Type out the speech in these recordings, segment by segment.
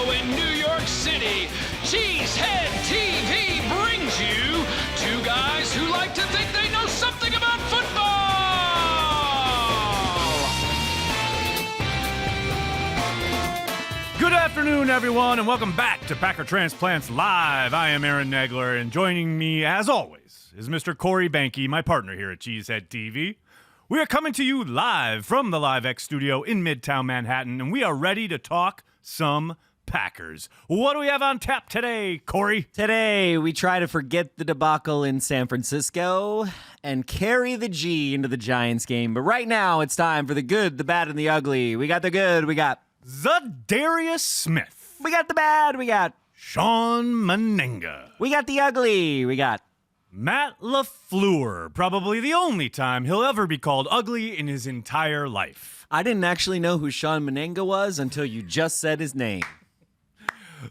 studio in New York City, Cheesehead TV brings you two guys who like to think they know something about football. Good afternoon, everyone, and welcome back to Packer Transplants Live. I am Aaron Nagler, and joining me, as always, is Mr. Corey Banky, my partner here at Cheesehead TV. We are coming to you live from the LiveX studio in Midtown Manhattan, and we are ready to talk some Packers. What do we have on tap today, Corey? Today, we try to forget the debacle in San Francisco and carry the G into the Giants game. But right now, it's time for the good, the bad, and the ugly. We got the good, we got Zadarius Smith. we got the bad, we got Sean Menenga. we got the ugly, we got Matt LaFleur, probably the only time he'll ever be called ugly in his entire life. I didn't actually know who Sean Menenga was until you just said his name.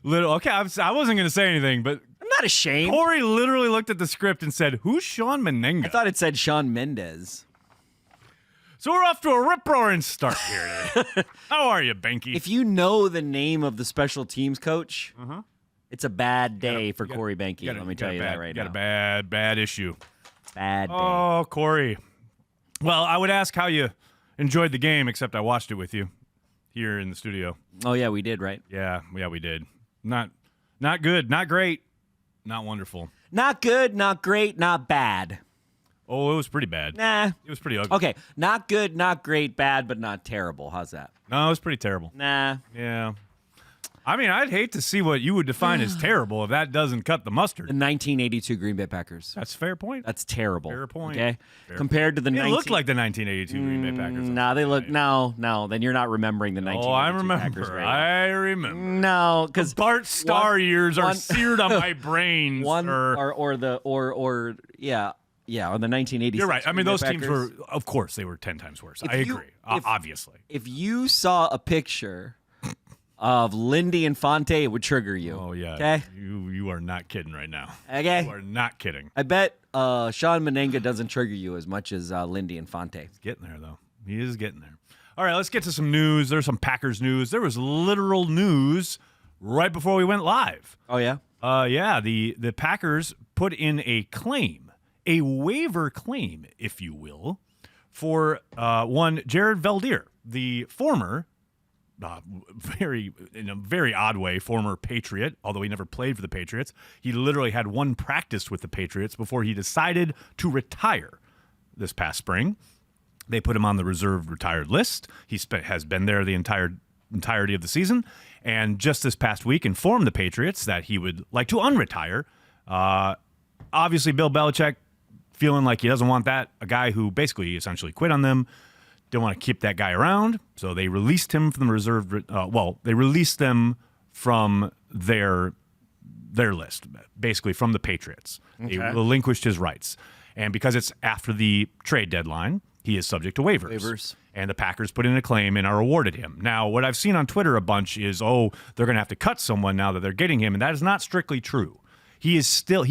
Okay, I wasn't going to say anything, but I'm not ashamed. Corey literally looked at the script and said, "Who's Sean Menenga?" I thought it said Sean Mendez. So we're off to a rip-roaring start here today. How are you, Banky? If you know the name of the special teams coach, it's a bad day for Corey Banky. Let me tell you that right now. Got a bad issue. Bad day. Oh, Corey. Well, I would ask how you enjoyed the game, except I watched it with you here in the studio. Oh, yeah, we did, right? Yeah, we did. Not good, not great, not wonderful. Not good, not great, not bad. Oh, it was pretty bad. Nah. It was pretty ugly. Okay, not good, not great, bad, but not terrible. How's that? No, it was pretty terrible. Nah. Yeah. I mean, I'd hate to see what you would define as terrible if that doesn't cut the mustard. The 1982 Green Bay Packers. That's a fair point. That's terrible. Fair point. Okay? Fair Compared to the It looked like the 1982 Green Bay Packers. No, they look no. Then you're not remembering the 1982 Oh, I Packers remember. right I remember. No, because Bart Starr years are seared on my brain. one sir. or the 1986. You're right. I mean, Green Bay those teams Packers. were, of course, they were 10 times worse. If I you- agree. if- Obviously. If you saw a picture of Lindy Infante, it would trigger you. Oh yeah. Okay. You are not kidding right now. Okay. You are not kidding. I bet Sean Menenga doesn't trigger you as much as Lindy Infante. Getting there though. He is getting there. All right, let's get to some news. There's some Packers news. There was literal news right before we went live. Oh yeah. Yeah, the Packers put in a claim, a waiver claim, if you will, for one Jared Veldier, the former, in a very odd way, former Patriot, although he never played for the Patriots. He literally had one practice with the Patriots before he decided to retire this past spring. They put him on the reserved retired list. He has been there the entirety of the season, and just this past week informed the Patriots that he would like to unretire. Obviously, Bill Belichick feeling like he doesn't want that, a guy who basically essentially quit on them, didn't want to keep that guy around, so they released him from the reserved. They released them from their list, basically from the Patriots. Okay. They relinquished his rights, and because it's after the trade deadline, he is subject to waivers. And the Packers put in a claim and are awarded him. Now, what I've seen on Twitter a bunch is, they're going to have to cut someone now that they're getting him, and that is not strictly true. He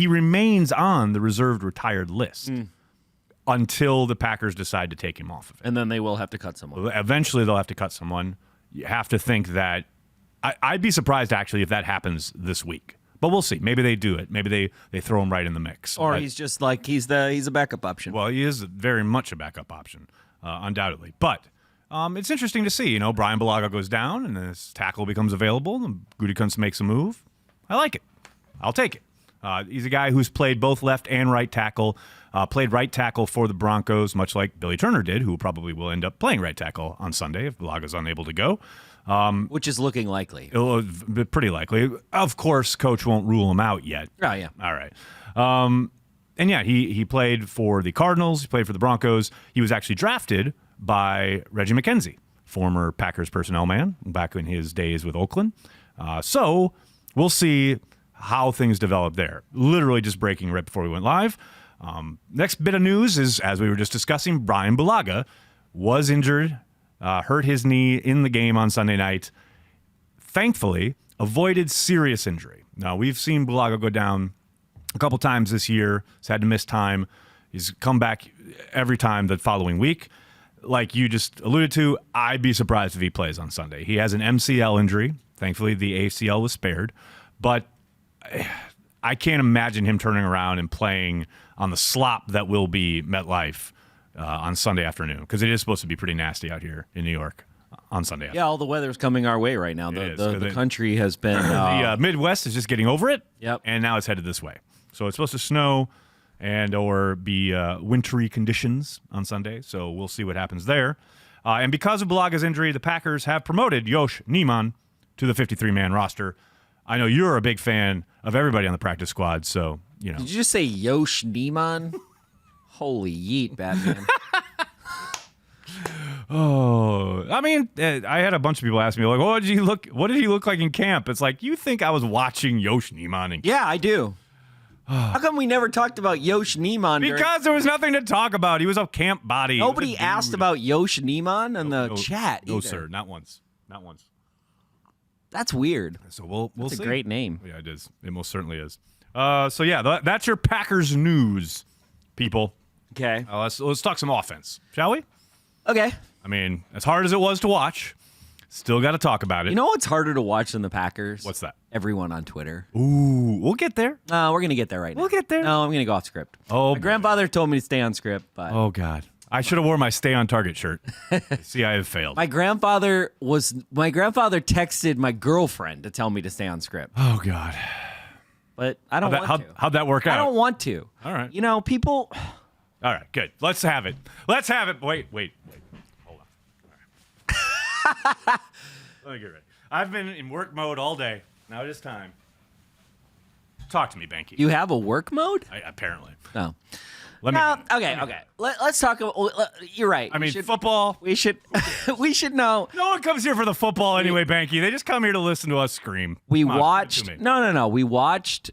remains on the reserved retired list until the Packers decide to take him off of it. And then they will have to cut someone. Eventually, they'll have to cut someone. You have to think that I'd be surprised actually if that happens this week. But we'll see. Maybe they do it. Maybe they throw him right in the mix. Or he's just like he's a backup option. Well, he is very much a backup option, undoubtedly. But it's interesting to see. Brian Bulaga goes down, and this tackle becomes available, and Gutekunst makes a move. I like it. I'll take it. He's a guy who's played both left and right tackle. Played right tackle for the Broncos, much like Billy Turner did, who probably will end up playing right tackle on Sunday if Bulaga's unable to go. Which is looking likely. Pretty likely. Of course, coach won't rule him out yet. Oh, yeah. All right. And yeah, he played for the Cardinals. He played for the Broncos. He was actually drafted by Reggie McKenzie, former Packers personnel man, back in his days with Oakland. So we'll see how things develop there. Literally just breaking right before we went live. Next bit of news is, as we were just discussing, Brian Bulaga was injured, hurt his knee in the game on Sunday night. Thankfully, avoided serious injury. Now, we've seen Bulaga go down a couple times this year. He's had to miss time. He's come back every time the following week. Like you just alluded to, I'd be surprised if he plays on Sunday. He has an MCL injury Thankfully, the ACL was spared. But I can't imagine him turning around and playing on the slop that will be MetLife on Sunday afternoon, because it is supposed to be pretty nasty out here in New York on Sunday afternoon. Yeah, all the weather's coming our way right now. The country has been... the Midwest is just getting over it, Yep. And now it's headed this way. So it's supposed to snow and or be wintry conditions on Sunday, so we'll see what happens there. And because of Balaga's injury, the Packers have promoted Yosh Neiman to the 53-man roster. I know you're a big fan of everybody on the practice squad, so, you know. Did you just say Yosh Neiman? Holy yeet, Batman. Oh, I mean, I had a bunch of people ask me, like, what did he look like in camp? It's like, you think I was watching Yosh Neiman in camp? Yeah, I do. How come we never talked about Yosh Neiman? Because there was nothing to talk about. He was a camp body. Nobody asked about Yosh Neiman in the chat either. No, sir, not once. Not once. That's weird. So we'll That's see. a great name. Yeah, it is. It most certainly is. So yeah, that's your Packers news, people. Okay. Let's talk some offense, shall we? Okay. I mean, as hard as it was to watch, still got to talk about it. You know what's harder to watch than the Packers? What's that? Everyone on Twitter. Ooh, we'll get there. We're going to get there right now. We'll get there. No, I'm going to go off script. Oh, My grandfather told me to stay on script, but Oh, God. I should have worn my Stay on Target shirt. See, I have failed. my grandfather texted my girlfriend to tell me to stay on script, Oh, God. but I don't want to. How'd that work out? I don't want to. All right. You know, people. All right, good. Let's have it. Let's have it. Wait. Hold on. All right. Let me get ready. I've been in work mode all day. Now it is time. Talk to me, Banky. You have a work mode? Apparently. No. Let me. Okay. Let's talk about. You're right. I mean, football. We should. We should know. No one comes here for the football anyway, Banky. They just come here to listen to us scream. We Come on, watched. give it to me. No. We watched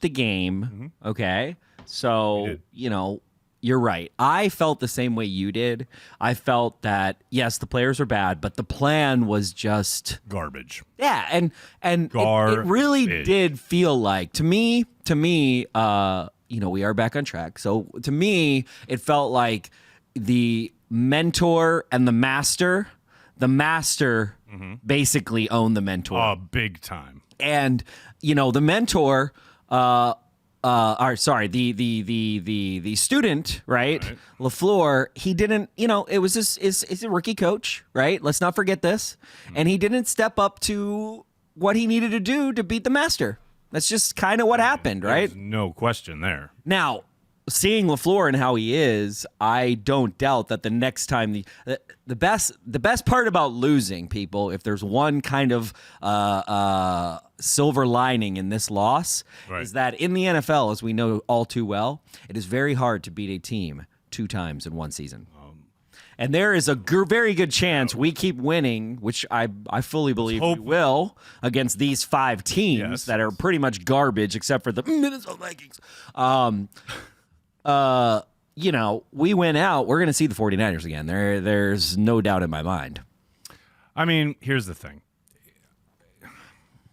the game. Okay. So did. you know, you're right. I felt the same way you did. I felt that yes, the players were bad, but the plan was just Garbage. yeah, and it really Garbage. did feel like to me. You know, we are back on track. So to me, it felt like the mentor and the master basically owned the mentor. Oh, big time. And you know, the mentor the student, right? LaFleur, he didn't, you know, it was just is a rookie coach, right? Let's not forget this. And he didn't step up to what he needed to do to beat the master. That's just kind of what happened, right? There's no question there. Now, seeing LaFleur and how he is, I don't doubt that the next time the best part about losing, people, if there's one kind of silver lining in this loss, Right. is that in the NFL, as we know all too well, it is very hard to beat a team 2 times in one season. And there is a very good chance we keep winning, which I fully believe we will, against these 5 teams that are pretty much garbage except for the Minnesota Vikings. You know, we win out, we're going to see the 49ers again. There's no doubt in my mind. I mean, here's the thing.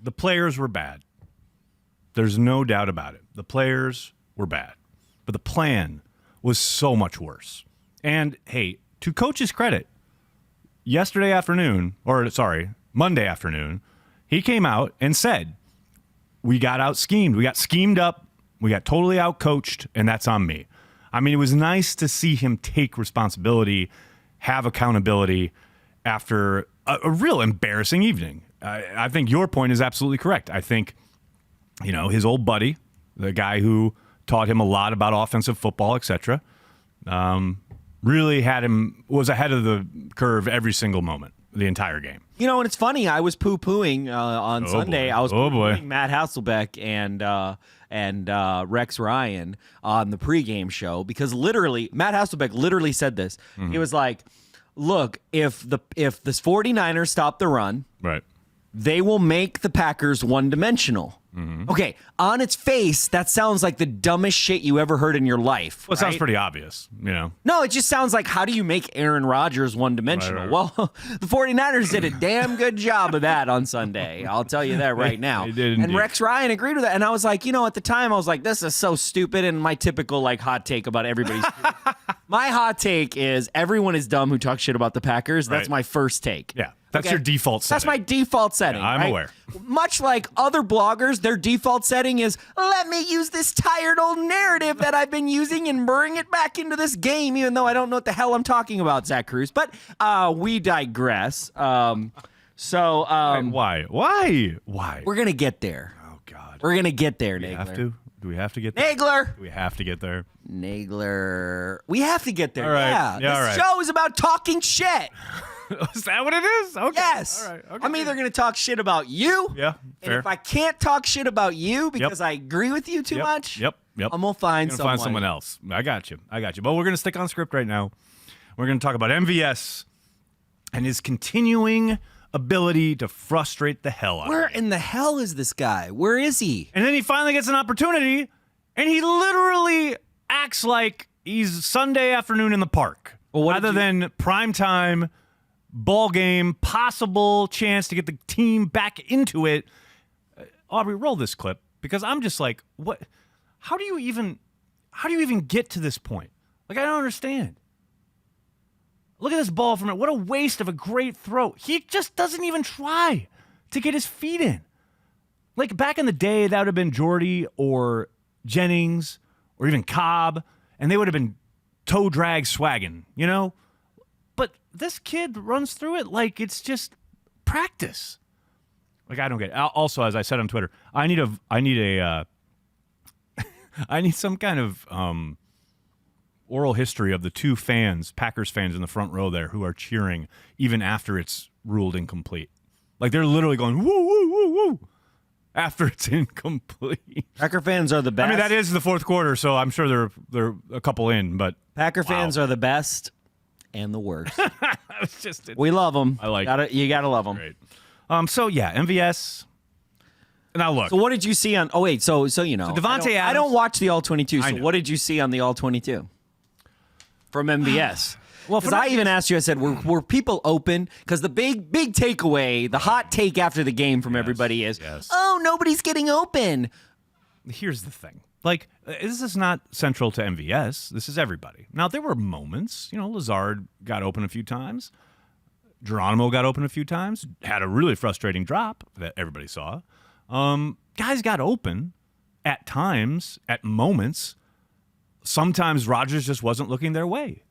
The players were bad. There's no doubt about it. The players were bad. But the plan was so much worse. And, hey, to coach's credit, Monday afternoon, he came out and said, we got out schemed. We got schemed up. We got totally out coached, and that's on me. I mean, it was nice to see him take responsibility, have accountability after a real embarrassing evening. I think your point is absolutely correct. I think, you know, his old buddy, the guy who taught him a lot about offensive football, etc., really was ahead of the curve every single moment, the entire game. You know, and it's funny. I was poo-pooing on Sunday. Boy. I was Oh, boy. poo-pooing Matt Hasselbeck and Rex Ryan on the pregame show because Matt Hasselbeck literally said this. Mm-hmm. He was like, "Look, if the 49ers stop the run, Right. they will make the Packers one-dimensional." Mm-hmm. Okay, on its face, that sounds like the dumbest shit you ever heard in your life. Well, it sounds right? pretty obvious, you know. No, it just sounds like, how do you make Aaron Rodgers one-dimensional? Right. Well, the 49ers did a damn good job of that on Sunday. I'll tell you that right now. They did and indeed. Rex Ryan agreed with that. And I was like, you know, at the time, I was like, this is so stupid. And my typical, like, hot take about everybody's My hot take is everyone is dumb who talks shit about the Packers. That's Right. my first take. Yeah. That's your default setting. That's my default setting. Yeah, I'm right? aware. Much like other bloggers, their default setting is, let me use this tired old narrative that I've been using and bring it back into this game, even though I don't know what the hell I'm talking about, Zach Cruz. But we digress. Why? We're going to get there. Oh, God. We're going to get there, Do we Nagler. have to? Do we have to get there? Nagler. Do we have to get there? Nagler. We have to get there. All right. Yeah. Yeah, all This right. show is about talking shit. Is that what it is? Okay. Yes. All right. Okay. I'm either going to talk shit about you. Yeah, And fair. if I can't talk shit about you because I agree with you too much, Yep. I'm going to find You're someone. gonna find someone else. I got you. But we're going to stick on script right now. We're going to talk about MVS and his continuing ability to frustrate the hell out Where of me. in the hell is this guy? Where is he? And then he finally gets an opportunity, and he literally acts like he's Sunday afternoon in the park. Well, rather than prime time, ball game, possible chance to get the team back into it. Aubrey, roll this clip, because I'm just like, what? How do you even get to this point? Like, I don't understand. Look at this ball from it. What a waste of a great throw. He just doesn't even try to get his feet in. Like, back in the day, that would have been Jordy or Jennings or even Cobb, and they would have been toe drag swagging, you know? But this kid runs through it like it's just practice. Like, I don't get it. Also, as I said on Twitter, I need some kind of oral history of the two fans, Packers fans in the front row there, who are cheering even after it's ruled incomplete. Like, they're literally going, woo, woo, woo, woo, after it's incomplete. Packer fans are the best. I mean, that is the fourth quarter, so I'm sure they're a couple in, but Packer fans are the best and the worst. it's just We love them. I like You gotta love them. great. So yeah, MVS. Now look, So what did you see on? Oh wait, so you know, Devontae I don't Adams- watch the All 22. I So know. what did you see on the All 22 from MVS? Well, Because I even asked you, I said, were people open? Because the big takeaway, the hot take after the game from everybody is, yes. oh, nobody's getting open. here's the thing. Like, this is not central to MVS. This is everybody. Now, there were moments. You know, Lazard got open a few times. Geronimo got open a few times. Had a really frustrating drop that everybody saw. Guys got open at times, at moments. Sometimes Rodgers just wasn't looking their way.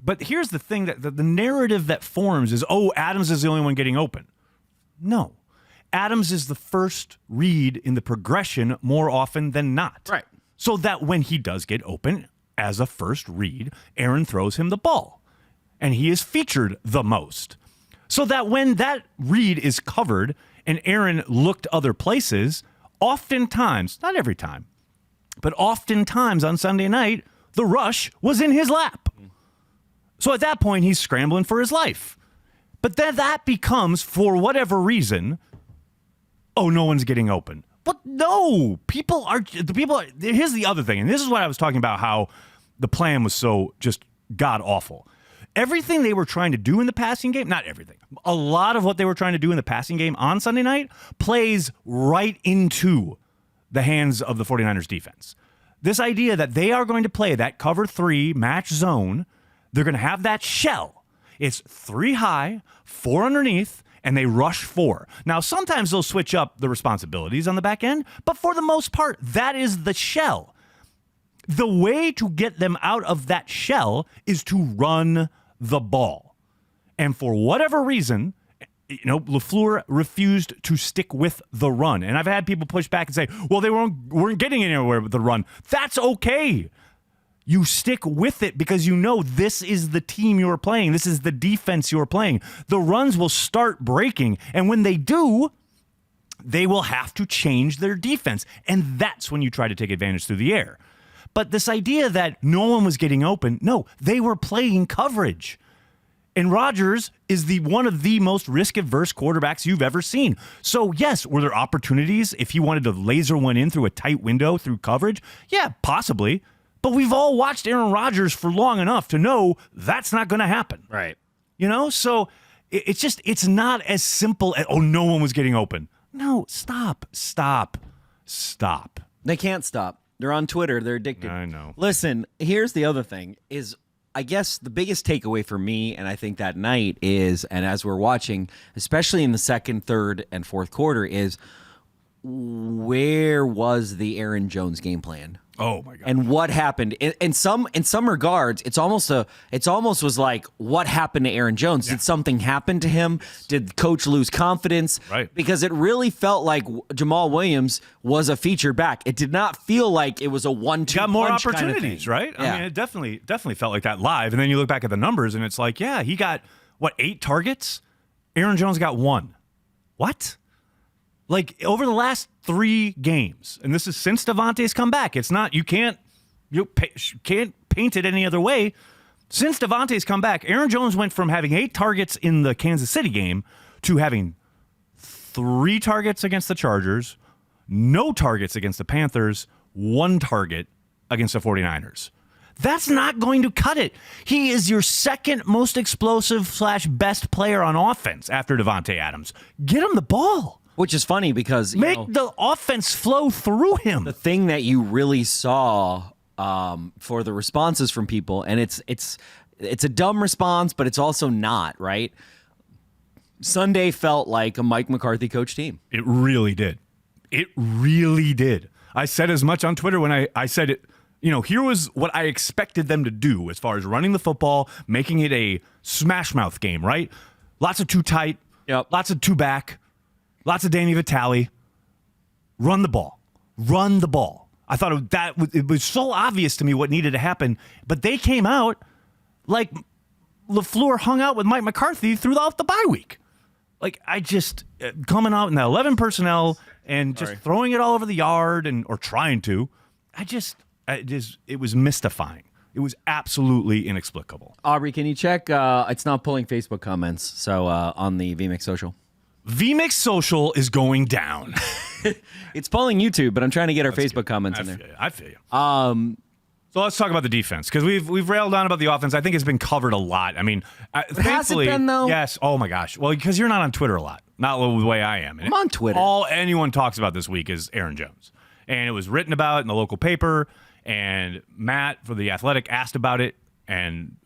But here's the thing, that the narrative that forms is, oh, Adams is the only one getting open. No. Adams is the first read in the progression more often than not. Right. So that when he does get open as a first read, Aaron throws him the ball. And he is featured the most. So that when that read is covered and Aaron looked other places, oftentimes, not every time, but oftentimes on Sunday night, the rush was in his lap. So at that point, he's scrambling for his life. But then that becomes, for whatever reason, oh, no one's getting open. But no, here's the other thing, and this is what I was talking about, how the plan was so just god-awful. Everything they were trying to do in the passing game, not everything, a lot of what they were trying to do in the passing game on Sunday night plays right into the hands of the 49ers defense. This idea that they are going to play that cover 3 match zone, they're going to have that shell. It's 3 high, 4 underneath, and they rush 4. Now, sometimes they'll switch up the responsibilities on the back end, but for the most part, that is the shell. The way to get them out of that shell is to run the ball. And for whatever reason, you know, LaFleur refused to stick with the run. And I've had people push back and say, well, they weren't getting anywhere with the run. That's okay. You stick with it because you know this is the team you're playing. This is the defense you're playing. The runs will start breaking. And when they do, they will have to change their defense. And that's when you try to take advantage through the air. But this idea that no one was getting open, no, they were playing coverage. And Rodgers is one of the most risk-averse quarterbacks you've ever seen. So, yes, were there opportunities if he wanted to laser one in through a tight window through coverage? Yeah, possibly. But we've all watched Aaron Rodgers for long enough to know that's not going to happen. Right. You know, so it's not as simple as, oh, no one was getting open. No, stop. They can't stop. They're on Twitter. They're addicted. I know. Listen, here's the other thing is I guess the biggest takeaway for me, and I think that night is, and as we're watching, especially in the second, third, and fourth quarter, is where was the Aaron Jones game plan? Oh my God! And what happened? In some regards, it's almost was like, what happened to Aaron Jones? Did something happen to him? Did the coach lose confidence? Right. Because it really felt like Jamal Williams was a featured back. It did not feel like it was a 1-2 got more punch opportunities, kind of right? Yeah. I mean, it definitely felt like that live. And then you look back at the numbers, and it's like, yeah, he got 8 targets? Aaron Jones got 1. What? Like, over the last 3 games, and this is since Davante's come back. It's not, you can't paint it any other way. Since Davante's come back, Aaron Jones went from having 8 targets in the Kansas City game to having 3 targets against the Chargers, no targets against the Panthers, 1 target against the 49ers. That's not going to cut it. He is your second most explosive / best player on offense after Davante Adams. Get him the ball. Which is funny because Make the offense flow through him. the thing that you really saw for the responses from people, and it's a dumb response, but it's also not, right? Sunday felt like a Mike McCarthy coach team. It really did. It really did. I said as much on Twitter when I said it. Here was what I expected them to do as far as running the football, making it a smash mouth game, right? Lots of too tight, lots of too back. Lots of Danny Vitale. Run the ball. Run the ball. I thought it was so obvious to me what needed to happen, but they came out like LaFleur hung out with Mike McCarthy throughout the bye week. Like, I just coming out in the 11 personnel and just throwing it all over the yard or trying to. It was mystifying. It was absolutely inexplicable. Aubrey, can you check? It's not pulling Facebook comments, so on the VMix Social. VMix Social is going down. It's pulling YouTube, but I'm trying to get our Facebook comments in there. I feel you. So let's talk about the defense, because we've railed on about the offense. I think it's been covered a lot. I mean, thankfully, has it been, though? Yes. Oh my gosh. Well, because you're not on Twitter a lot, not the way I am. I'm on Twitter. All anyone talks about this week is Aaron Jones, and it was written about in the local paper. And Matt for The Athletic asked about it, and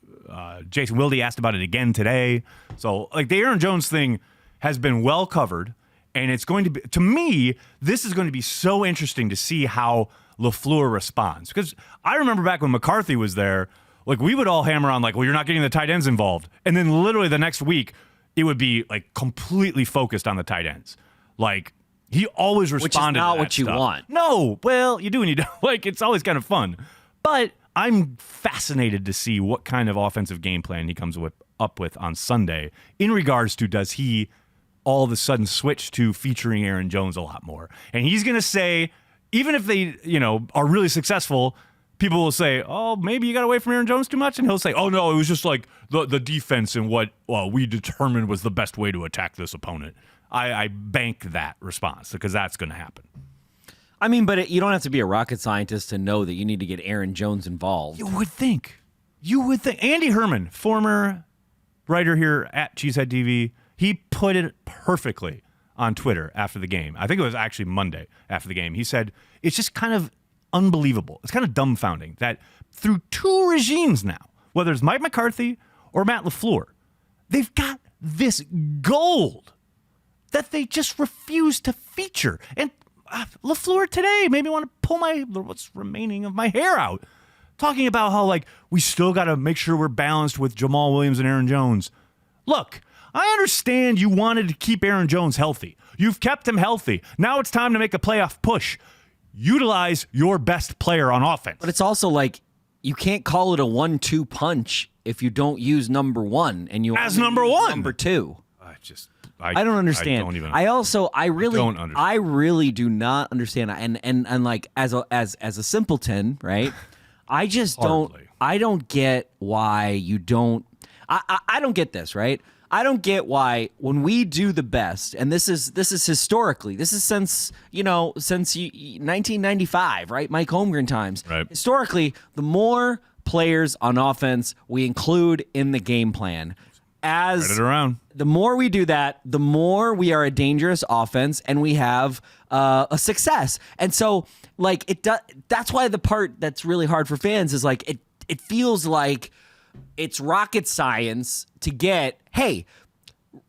Jason Wilde asked about it again today. So, like, the Aaron Jones thing has been well covered, and it's going to be, to me, this is going to be so interesting to see how LaFleur responds. Because I remember back when McCarthy was there, like, we would all hammer on, like, well, you're not getting the tight ends involved. And then literally the next week, it would be, like, completely focused on the tight ends. Like, he always responded to that what you stuff. want. No, well, you do and you don't. Like, it's always kind of fun. But I'm fascinated to see what kind of offensive game plan he comes up with on Sunday in regards to, does he all of a sudden switch to featuring Aaron Jones a lot more? And he's going to say, even if they, are really successful, people will say, oh, maybe you got away from Aaron Jones too much. And he'll say, oh, no, it was just like the defense and what we determined was the best way to attack this opponent. I bank that response because that's going to happen. I mean, but you don't have to be a rocket scientist to know that you need to get Aaron Jones involved. You would think. Andy Herman, former writer here at Cheesehead TV, he put it perfectly on Twitter after the game. I think it was actually Monday after the game. He said, it's just kind of unbelievable. It's kind of dumbfounding that through 2 regimes now, whether it's Mike McCarthy or Matt LaFleur, they've got this gold that they just refuse to feature. And LaFleur today made me want to pull what's remaining of my hair out, talking about how, like, we still got to make sure we're balanced with Jamal Williams and Aaron Jones. Look, I understand you wanted to keep Aaron Jones healthy. You've kept him healthy. Now it's time to make a playoff push. Utilize your best player on offense. But it's also like, you can't call it a 1-2 punch if you don't use number 1 and you as only number use 1. number 2. I don't understand. I really don't understand. I really do not understand. And like, as a simpleton, right? I just Hardly. I don't get why you don't. I don't get this, right? I don't get why when we do the best, and this is historically, this is since 1995, right? Mike Holmgren times. Right. Historically, the more players on offense we include in the game plan, Spread it around. the more we do that, the more we are a dangerous offense and we have a success. And so, like, that's why the part that's really hard for fans is, like, it feels like it's rocket science to get, hey,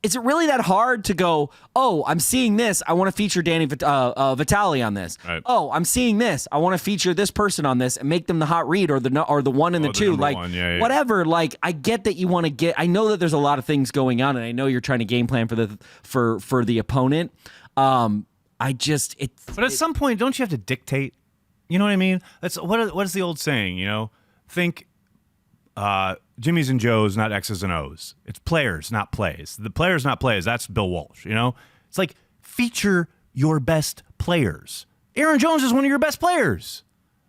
is it really that hard to go, oh, I'm seeing this, I want to feature Danny Vitale on this. Right. Oh, I'm seeing this, I want to feature this person on this and make them the hot read or the one and the two. Like, yeah. whatever. Like, I get that you want to get, I know that there's a lot of things going on, and I know you're trying to game plan for the opponent. But at some point, don't you have to dictate? You know what I mean? That's what is the old saying? You know, think Jimmy's and Joe's, not X's and O's. It's players, not plays. The players, not plays. That's Bill Walsh. You know, it's like feature your best players. Aaron Jones is one of your best players.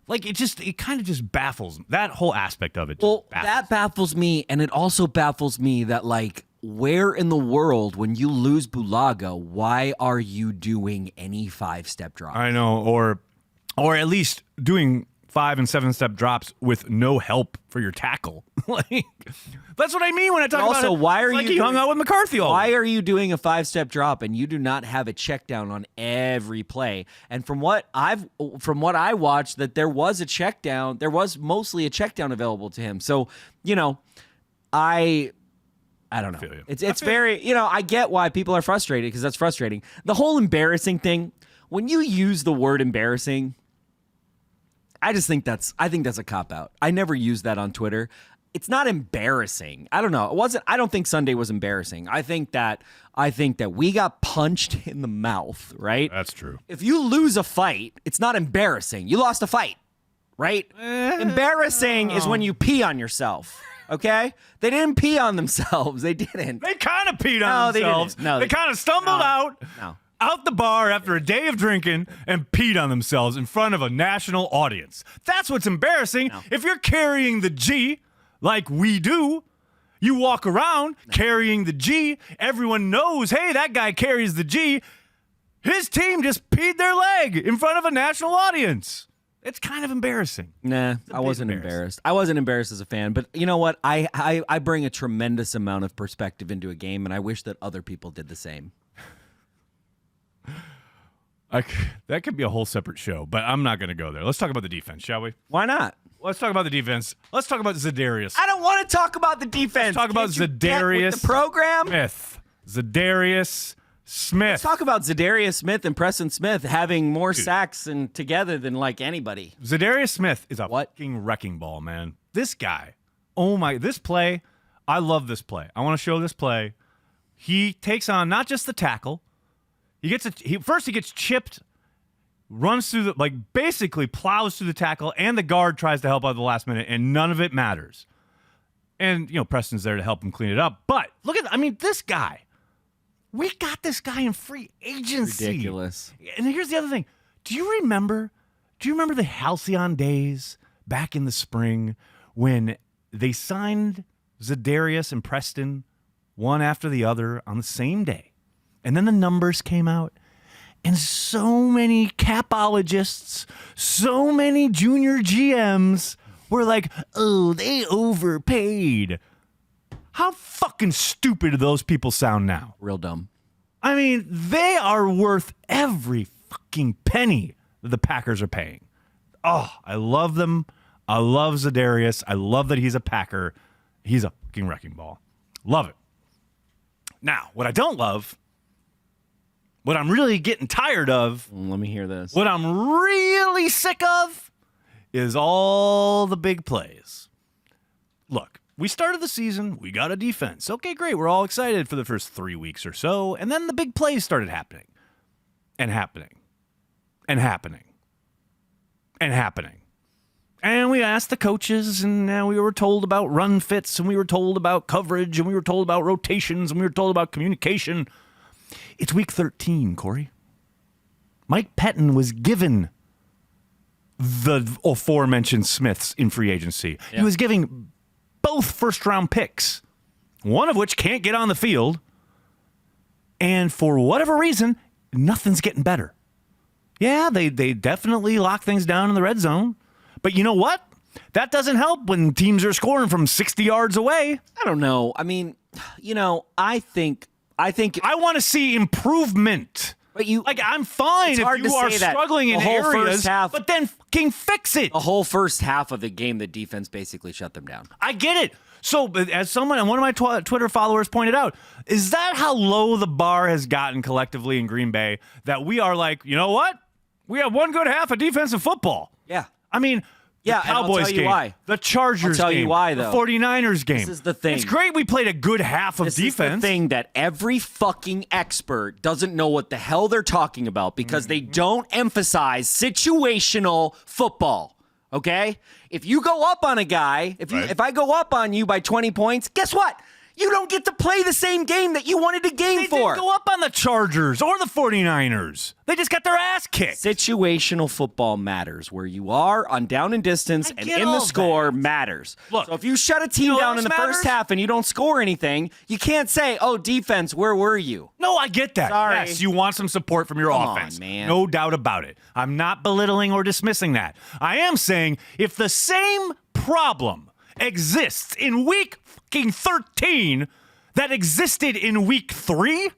Like, it kind of just baffles that whole aspect of it. That baffles me, and it also baffles me that, like, where in the world, when you lose Bulaga, why are you doing any 5-step drop? I know, or at least doing 5 and 7-step drops with no help for your tackle. Like, that's what I mean when I talk about it. Why are like you he hung out with McCarthy all Why are you doing a 5-step drop and you do not have a check down on every play? And from what I watched, that there was a check down. There was mostly a check down available to him. So, you know, I don't know. It's very, you know, I get why people are frustrated, because that's frustrating. The whole embarrassing thing, when you use the word embarrassing, I think that's a cop out. I never use that on Twitter. It's not embarrassing. I don't know. I don't think Sunday was embarrassing. I think that we got punched in the mouth, right? That's true. If you lose a fight, it's not embarrassing. You lost a fight, right? Embarrassing is when you pee on yourself. Okay? They didn't pee on themselves. They didn't. They kind of peed on themselves. They kind of stumbled out the bar after a day of drinking and peed on themselves in front of a national audience. That's what's embarrassing. No. If you're carrying the G like we do, you walk around carrying the G. Everyone knows, hey, that guy carries the G. His team just peed their leg in front of a national audience. It's kind of embarrassing. Nah, I wasn't embarrassed. I wasn't embarrassed as a fan, but you know what? I bring a tremendous amount of perspective into a game, and I wish that other people did the same. That could be a whole separate show, but I'm not going to go there. Let's talk about the defense, shall we? Why not? Let's talk about the defense. Let's talk about Zadarius. I don't want to talk about the defense. Let's talk about Zadarius the program. Smith. Zadarius Smith. Let's talk about Zadarius Smith and Preston Smith having more sacks and together than like anybody. Zadarius Smith is a fucking wrecking ball, man. This guy. Oh my! This play. I love this play. I want to show this play. He takes on not just the tackle. He gets chipped, runs through basically plows through the tackle, and the guard tries to help out at the last minute, and none of it matters. And, you know, Preston's there to help him clean it up. But look at this guy. We got this guy in free agency. Ridiculous. And here's the other thing. Do you remember the Halcyon days back in the spring when they signed Zadarius and Preston one after the other on the same day? And then the numbers came out, and so many capologists, so many junior GMs were like, oh, they overpaid. How fucking stupid do those people sound now? Real dumb. I mean, they are worth every fucking penny that the Packers are paying. Oh, I love them. I love Zadarius. I love that he's a Packer. He's a fucking wrecking ball. Love it. Now, what I don't love, what I'm really getting tired of. Let me hear this. What I'm really sick of is all the big plays. Look, we started the season. We got a defense. Okay, great. We're all excited for the first 3 weeks or so. And then the big plays started happening. And happening. And happening. And happening. And we asked the coaches, and we were told about run fits, and we were told about coverage, and we were told about rotations, and we were told about communication. It's week 13, Corey. Mike Pettin was given the aforementioned Smiths in free agency. Yeah. He was giving both first-round picks, one of which can't get on the field, and for whatever reason, nothing's getting better. Yeah, they definitely lock things down in the red zone, but you know what? That doesn't help when teams are scoring from 60 yards away. I don't know. I mean, you know, I think I want to see improvement. But you, like, I'm fine it's if hard you to are say that struggling in the whole areas, first half, but then fucking fix it. the whole first half of the game, the defense basically shut them down. I get it. So, but as someone and one of my Twitter followers pointed out, is that how low the bar has gotten collectively in Green Bay that we are like, you know what? We have one good half of defensive football. Yeah. I mean, Yeah, the and I'll Cowboys tell you game, why. the Chargers I'll tell game, you why, though. the 49ers game. This is the thing. It's great we played a good half of This defense. is the thing that every fucking expert doesn't know what the hell they're talking about because they don't emphasize situational football. Okay? If you go up on a guy, if I go up on you by 20 points, guess what? You don't get to play the same game that you wanted to game They for. didn't go up on the Chargers or the 49ers. They just got their ass kicked. Situational football matters. Where you are on down and distance and get in the all score that. matters. Look, so if you shut a team you know what down in else the first matters? half and you don't score anything, you can't say, "Oh, defense, where were you?" No, I get that. Sorry. Yes, you want some support from your Come on, offense. man. No doubt about it. I'm not belittling or dismissing that. I am saying if the same problem exists in week fucking 13 that existed in week 3,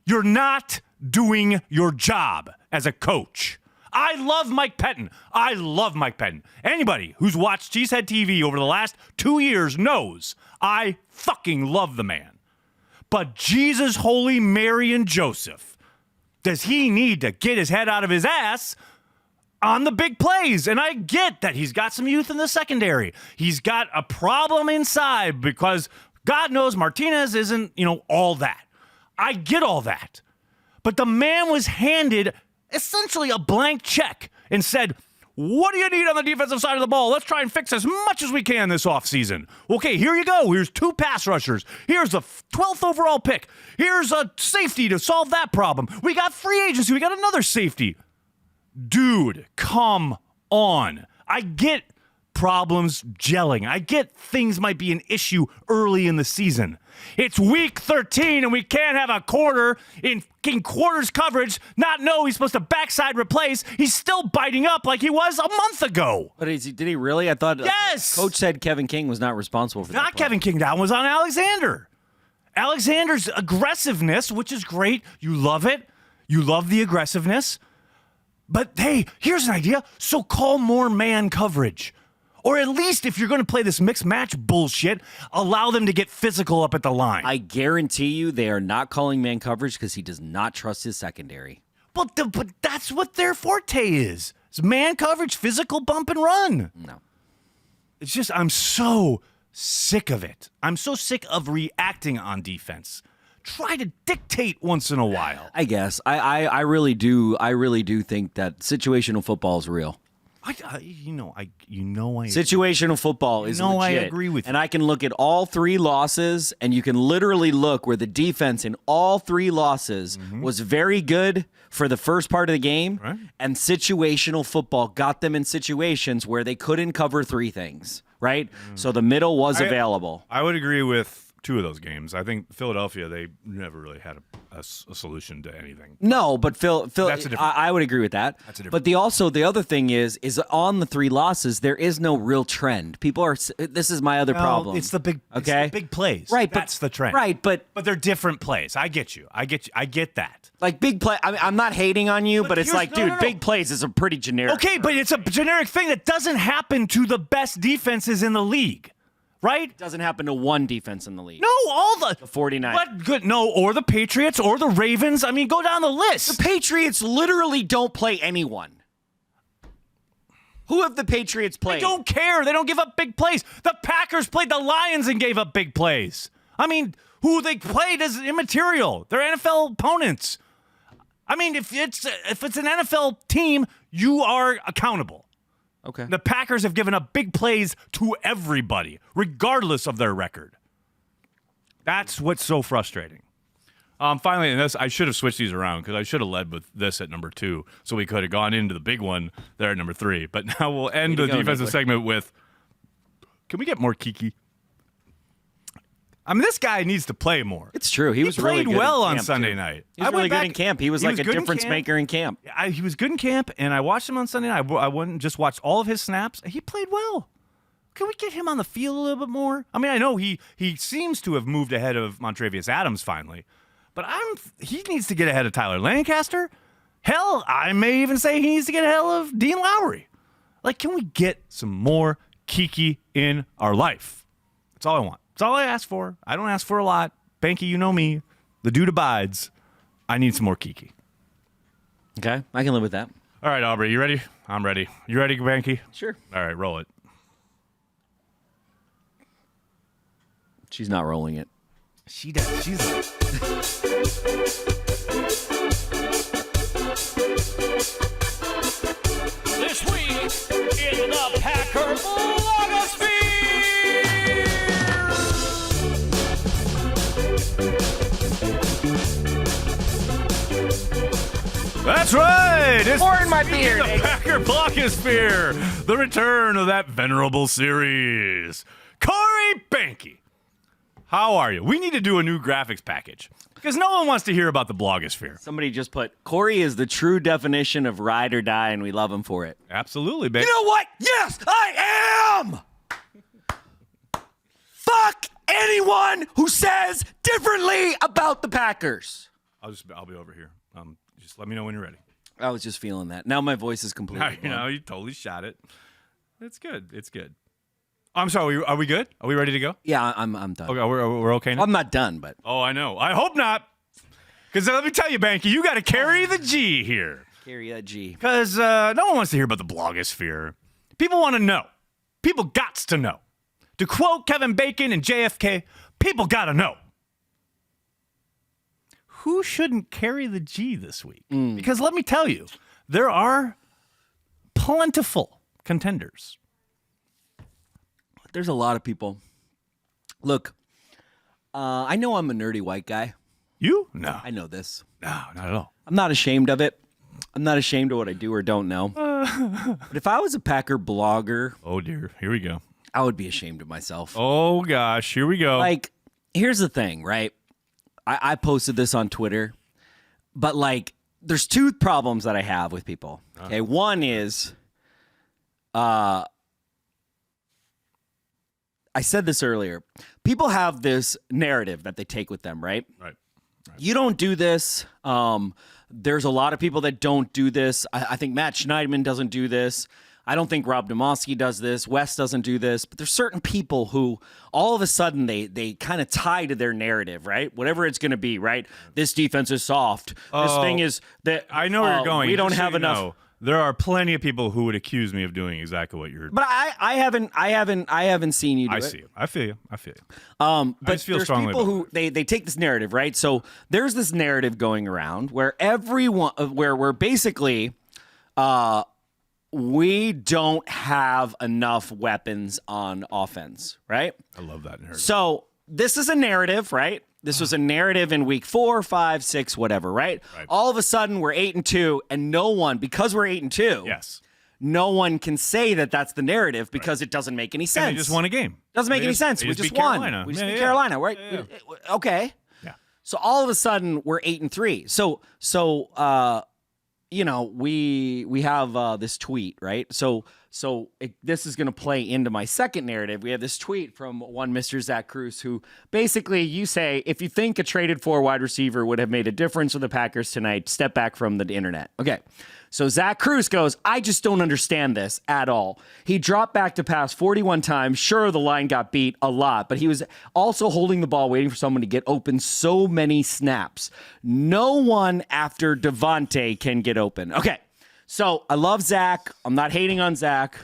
you're not doing your job as a coach. I love Mike Pettin. I love Mike Pettin. Anybody who's watched Cheesehead TV over the last 2 years knows I fucking love the man. But Jesus, Holy Mary, and Joseph, does he need to get his head out of his ass on the big plays? And I get that he's got some youth in the secondary. He's got a problem inside because God knows Martinez isn't, all that. I get all that. But the man was handed essentially a blank check and said, what do you need on the defensive side of the ball? Let's try and fix as much as we can this offseason. Okay, here you go. Here's 2 pass rushers. Here's the 12th overall pick. Here's a safety to solve that problem. We got free agency. We got another safety. Dude, come on. I get problems gelling. I get things might be an issue early in the season. It's week 13 and we can't have a quarter in quarters coverage not know he's supposed to backside replace. He's still biting up like he was a month ago. But did he really? I thought Yes! Coach said Kevin King was not responsible for that. Not play. Kevin King. That was on Alexander. Alexander's aggressiveness, which is great. You love it. You love the aggressiveness. But hey, here's an idea. So call more man coverage. Or at least if you're going to play this mixed match bullshit, allow them to get physical up at the line. I guarantee you they are not calling man coverage because he does not trust his secondary. But that's what their forte is. It's man coverage, physical bump and run. No. It's just, I'm so sick of it. I'm so sick of reacting on defense. Try to dictate once in a while. I guess. I really do. I really do think that situational football is real. I Situational football is No, I legit. agree with you. And I can look at all 3 losses, and you can literally look where the defense in all 3 losses was very good for the first part of the game, Right. and situational football got them in situations where they couldn't cover 3 things, right? So the middle was available. I would agree with 2 of those games. I think Philadelphia, they never really had a solution to anything. No, but Phil, That's a different- I would agree with that. That's a different- But the other thing is on the 3 losses, there is no real trend. People are. This is my other problem. It's the big, Okay? it's the big plays. Right, That's the trend. Right, but they're different plays. I get you. I get that. like big play. I mean, I'm not hating on you, but it's here's- like, no, dude, no, no. big plays is a pretty generic. Okay, but it's a generic thing that doesn't happen to the best defenses in the league, right? Doesn't happen to one defense in the league. No, all the 49. What good? No, or the Patriots or the Ravens. I mean, go down the list. The Patriots literally don't play anyone. Who have the Patriots played? They don't care. They don't give up big plays. The Packers played the Lions and gave up big plays. I mean, who they played is immaterial. They're NFL opponents. I mean, if it's an NFL team, you are accountable. Okay. The Packers have given up big plays to everybody, regardless of their record. That's what's so frustrating. Finally, and this, I should have switched these around because I should have led with this at number 2, so we could have gone into the big one there at number 3. But now we'll end the defensive segment with, can we get more Kiki? I mean, this guy needs to play more. It's true. He was really played good well in on camp, Sunday too. night. He was really good in camp. He was like a good in difference camp. maker in camp. He was good in camp, and I watched him on Sunday night. I went and just watched all of his snaps. He played well. Can we get him on the field a little bit more? I mean, I know he seems to have moved ahead of Montrevious Adams finally, but But he needs to get ahead of Tyler Lancaster. Hell, I may even say he needs to get ahead of Dean Lowry. Like, can we get some more Kiki in our life? That's all I want. That's all I ask for. I don't ask for a lot. Banky, you know me. The dude abides. I need some more Kiki. Okay, I can live with that. All right, Aubrey, you ready? I'm ready. You ready, Banky? Sure. All right, roll it. She's not rolling it. She does. She's. This week in the Packer blogosphere. That's right. It's Or in my beard. the Packer blogosphere. The return of that venerable series. Corey Banky. How are you? We need to do a new graphics package because no one wants to hear about the blogosphere. Somebody just put, Corey is the true definition of ride or die, and we love him for it. Absolutely, Banky. You know what? Yes, I am! Fuck anyone who says differently about the Packers. I'll be over here. Just let me know when you're ready. I was just feeling that. Now my voice is completely gone. You totally shot it. It's good. It's good. I'm sorry. Are we good? Are we ready to go? Yeah, I'm done. Okay, we're okay now. I'm not done, but Oh, I know. I hope not. Because let me tell you, Banky, you got to carry the G here. carry that G. Because no one wants to hear about the blogosphere. People want to know. People gots to know. To quote Kevin Bacon and JFK, people got to know. Who shouldn't carry the G this week? Because let me tell you, there are plentiful contenders. There's a lot of people. Look, I know I'm a nerdy white guy. You? No. I know this. No, not at all. I'm not ashamed of it. I'm not ashamed of what I do or don't know. But if I was a Packer blogger, Oh, dear. Here we go. I would be ashamed of myself. Oh, gosh. Here we go. Like, here's the thing, right? I posted this on Twitter, but like, there's two problems that I have with people. Okay, one is, I said this earlier. People have this narrative that they take with them, right? Right. You don't do this. There's a lot of people that don't do this. I think Matt Schneidman doesn't do this. I don't think Rob Demoski does this. Wes doesn't do this. But there's certain people who all of a sudden they kind of tie to their narrative, right? Whatever it's going to be, right? This defense is soft. This thing is that I know where you're going. We don't Just so have you enough. know, there are plenty of people who would accuse me of doing exactly what you're. But I haven't seen you do I it. see you. I feel you. But just feel there's strongly people about who they take this narrative, right? So there's this narrative going around where everyone, where we're basically, we don't have enough weapons on offense, right? I love that narrative. So this is a narrative, right? This was a narrative in week 4, 5, 6, whatever, right? All of a sudden we're 8-2, and no one, because we're 8-2, Yes. no one can say that that's the narrative because it doesn't make any sense. And they just won a game. Doesn't make They any sense. they We just beat won. Carolina. We just Yeah, beat yeah. Carolina, right? Yeah. Okay. Yeah. So all of a sudden we're 8-3. So you know, we have this tweet, right? So this is going to play into my second narrative. We have this tweet from one Mr. Zach Cruz, who basically you say, if you think a traded for wide receiver would have made a difference for the Packers tonight, step back from the internet. Okay. So Zach Cruz goes, I just don't understand this at all. He dropped back to pass 41 times. Sure, the line got beat a lot, but he was also holding the ball, waiting for someone to get open so many snaps. No one after Devontae can get open. Okay, so I love Zach. I'm not hating on Zach.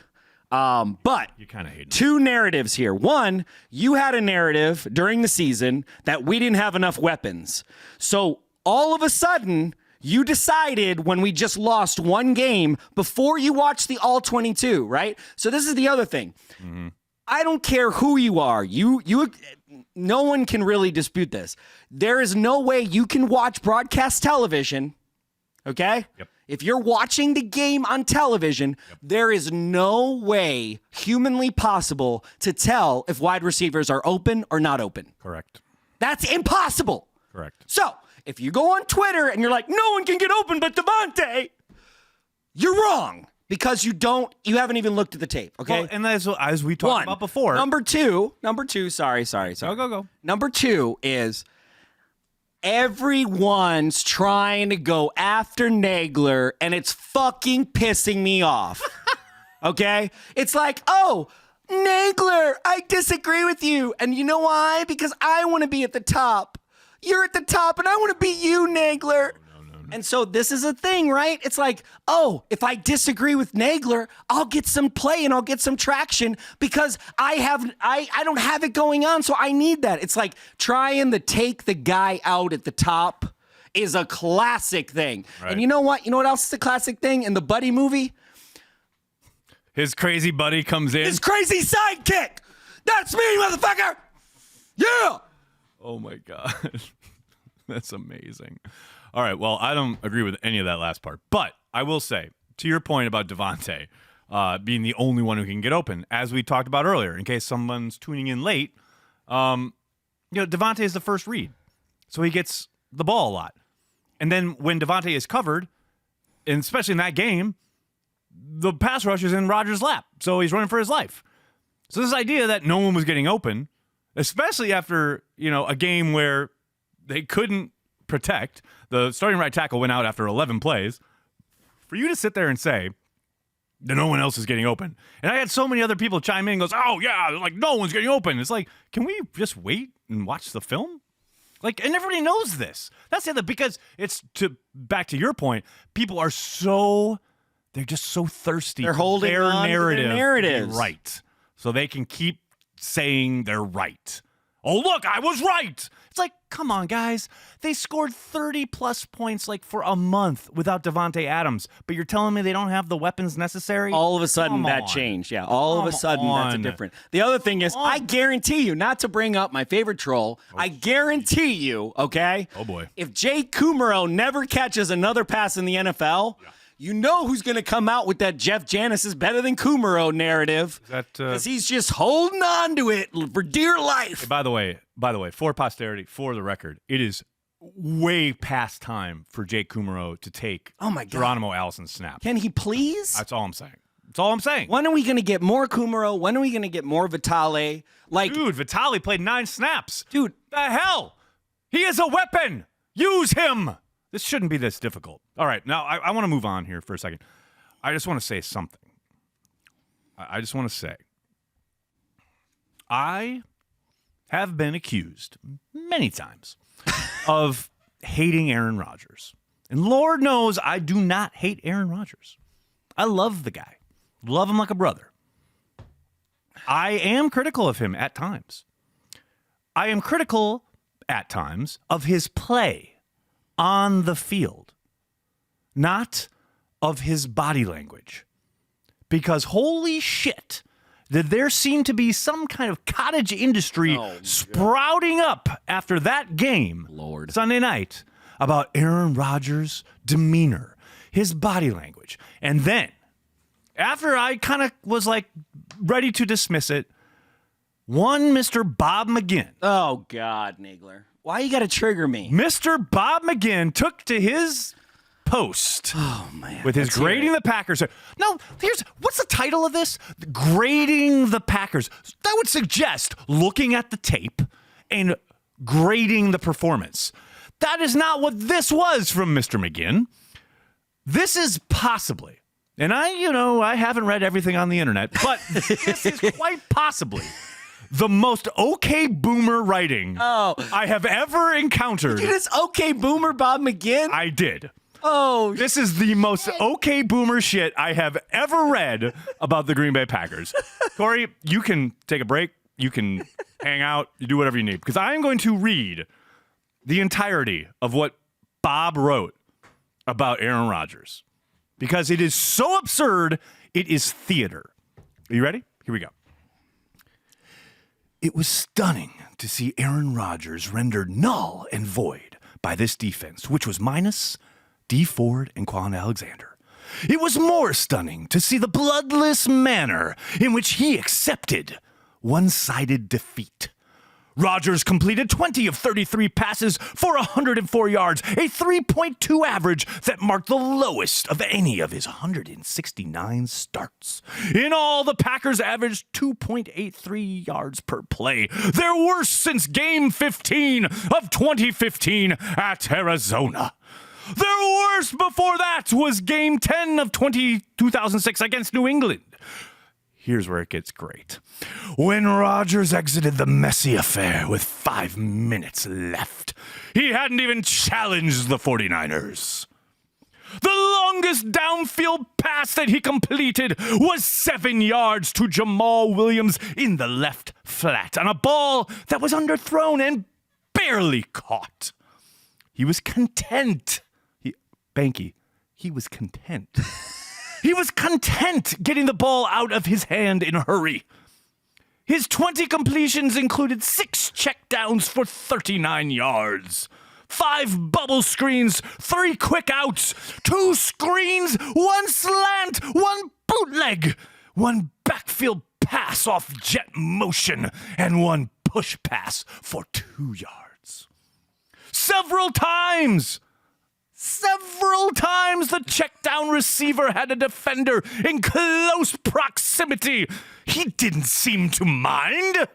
But You kind of hate it. two narratives here. One, you had a narrative during the season that we didn't have enough weapons. So all of a sudden, you decided when we just lost one game before you watched the all 22, right? So this is the other thing. Mm-hmm. I don't care who you are. No one can really dispute this. There is no way you can watch broadcast television, okay? Yep. If you're watching the game on television, there is no way humanly possible to tell if wide receivers are open or not open. Correct. That's impossible. Correct. So if you go on Twitter and you're like, no one can get open but Devontae, you're wrong because you haven't even looked at the tape, okay? Well, and as we talked about before. Number two, sorry. Go. Number two is Everyone's trying to go after Nagler, and it's fucking pissing me off. Okay? It's like, oh, Nagler, I disagree with you. And you know why? Because I want to be at the top. You're at the top, and I want to be you, Nagler. And so this is a thing, right? It's like, oh, if I disagree with Nagler, I'll get some play and I'll get some traction because I don't have it going on, so I need that. It's like trying to take the guy out at the top is a classic thing. Right. And you know what? You know what else is a classic thing in the Buddy movie? His crazy buddy comes in. His crazy sidekick. That's me, motherfucker. Yeah. Oh my God. That's amazing. All right, well, I don't agree with any of that last part, but I will say, to your point about Davante being the only one who can get open, as we talked about earlier, in case someone's tuning in late, Davante is the first read, so he gets the ball a lot. And then when Davante is covered, and especially in that game, the pass rush is in Rodgers' lap, so he's running for his life. So this idea that no one was getting open, especially after, a game where they couldn't protect, the starting right tackle went out after 11 plays, for you to sit there and say that no one else is getting open. And I had so many other people chime in and goes, oh yeah, like no one's getting open. It's like, can we just wait and watch the film? Like, and everybody knows this. That's the other, because it's back to your point, people are they're just so thirsty. They're holding their on narrative to their narratives. Right. So they can keep saying they're right. Oh, look, I was right. It's like, come on, guys. They scored 30-plus points for a month without Davante Adams, but you're telling me they don't have the weapons necessary? All of a sudden, that changed. Yeah, all of a sudden, that's a different. The other thing is, I guarantee you, not to bring up my favorite troll, I guarantee you, okay? Oh, boy. If Jake Kumaro never catches another pass in the NFL, you know who's going to come out with that Jeff Janis is better than Kumaro narrative. Because he's just holding on to it for dear life. Hey, by the way, for posterity, for the record, it is way past time for Jake Kumaro to take Geronimo Allison's snap. Can he please? That's all I'm saying. That's all I'm saying. When are we going to get more Kumaro? When are we going to get more Vitale? Dude, Vitale played 9 snaps. Dude. The hell? He is a weapon. Use him. This shouldn't be this difficult. All right, now I want to move on here for a second. I just want to say something. I just want to say, I have been accused many times of hating Aaron Rodgers. And Lord knows I do not hate Aaron Rodgers. I love the guy. Love him like a brother. I am critical of him at times. I am critical at times of his play on the field, not of his body language. Because holy shit, did there seem to be some kind of cottage industry sprouting up after that game Sunday night about Aaron Rodgers' demeanor, his body language. And then, after I kind of was ready to dismiss it, one Mr. Bob McGinn. Oh, God, Nagler. Why you got to trigger me? Mr. Bob McGinn took to his post with his grading the Packers. No, what's the title of this? Grading the Packers. That would suggest looking at the tape and grading the performance. That is not what this was from Mr. McGinn. This is possibly, and I haven't read everything on the internet, but this is quite possibly the most okay boomer writing I have ever encountered. It is okay boomer Bob McGinn? I did. Oh, this is the most okay boomer shit I have ever read about the Green Bay Packers. Corey, you can take a break. You can hang out. You do whatever you need. Because I am going to read the entirety of what Bob wrote about Aaron Rodgers. Because it is so absurd, it is theater. Are you ready? Here we go. It was stunning to see Aaron Rodgers rendered null and void by this defense, which was minus D Ford and Quan Alexander. It was more stunning to see the bloodless manner in which he accepted one-sided defeat. Rodgers completed 20 of 33 passes for 104 yards, a 3.2 average that marked the lowest of any of his 169 starts. In all, the Packers averaged 2.83 yards per play, their worst since Game 15 of 2015 at Arizona. Their worst before that was Game 10 of 2006 against New England. Here's where it gets great. When Rodgers exited the messy affair with 5 minutes left, he hadn't even challenged the 49ers. The longest downfield pass that he completed was 7 yards to Jamal Williams in the left flat on a ball that was underthrown and barely caught. He was content. He was content. He was content getting the ball out of his hand in a hurry. His 20 completions included 6 checkdowns for 39 yards, 5 bubble screens, 3 quick outs, 2 screens, 1 slant, 1 bootleg, 1 backfield pass off jet motion, and 1 push pass for 2 yards. Several times, the checkdown receiver had a defender in close proximity. He didn't seem to mind.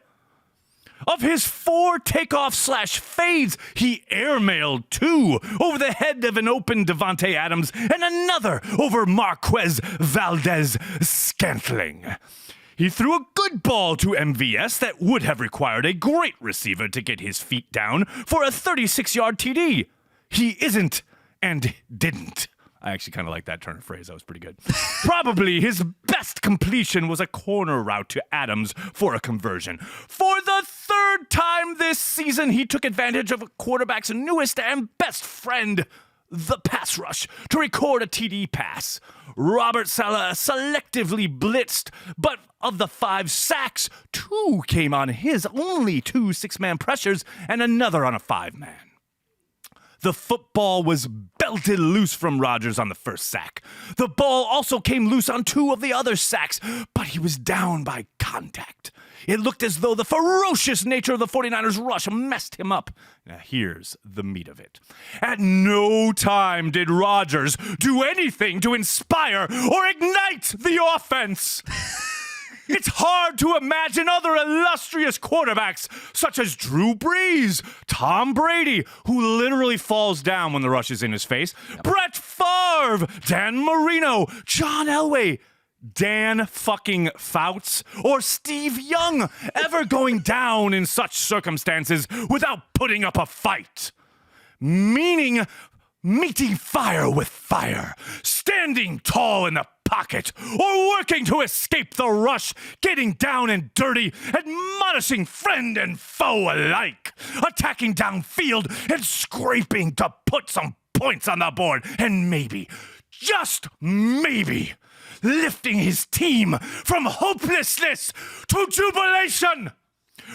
Of his 4 takeoff/fades, he airmailed 2 over the head of an open Devontae Adams and another over Marquez Valdez-Scantling. He threw a good ball to MVS that would have required a great receiver to get his feet down for a 36-yard TD. He isn't and didn't. I actually kind of like that turn of phrase. That was pretty good. Probably his best completion was a corner route to Adams for a conversion. For the 3rd time this season, he took advantage of a quarterback's newest and best friend, the pass rush, to record a TD pass. Robert Saleh selectively blitzed, but of the 5 sacks, 2 came on his only 2 6-man pressures and another on a 5-man. The football was belted loose from Rodgers on the first sack. The ball also came loose on 2 of the other sacks, but he was down by contact. It looked as though the ferocious nature of the 49ers rush messed him up. Now here's the meat of it. At no time did Rodgers do anything to inspire or ignite the offense. It's hard to imagine other illustrious quarterbacks such as Drew Brees, Tom Brady, who literally falls down when the rush is in his face, Brett Favre, Dan Marino, John Elway, Dan fucking Fouts, or Steve Young ever going down in such circumstances without putting up a fight. Meaning meeting fire with fire, standing tall in the pocket, or working to escape the rush, getting down and dirty, admonishing friend and foe alike, attacking downfield and scraping to put some points on the board, and maybe, just maybe, lifting his team from hopelessness to jubilation.